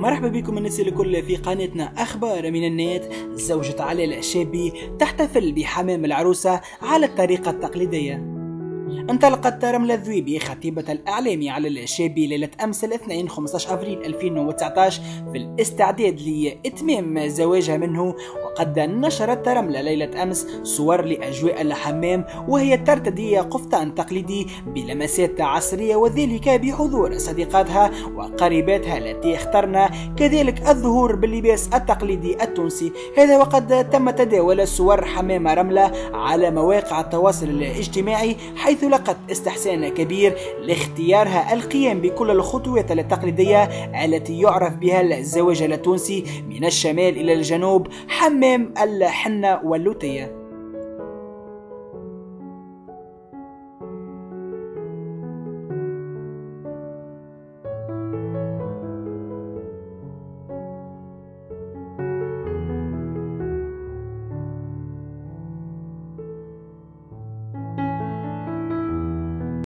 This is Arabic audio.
مرحبا بكم الناس الكل في قناتنا أخبار من النت. زوجة علي العشابي تحتفل بحمام العروسة على الطريقة التقليدية. انطلقت رملة الذويبي خطيبة الإعلامي علي العشابي ليلة أمس الاثنين 15 أبريل 2019 في الاستعداد لإتمام زواجها منه، وقد نشرت رملة ليلة أمس صور لأجواء الحمام وهي ترتدي قفطان تقليدي بلمسات عصرية، وذلك بحضور صديقاتها وقريباتها التي اخترن كذلك الظهور باللباس التقليدي التونسي. هذا وقد تم تداول صور حمام رملة على مواقع التواصل الاجتماعي، حيث لقت استحسان كبير لاختيارها القيام بكل الخطوات التقليدية التي يعرف بها الزواج التونسي من الشمال إلى الجنوب، حمام الحنة واللوتية.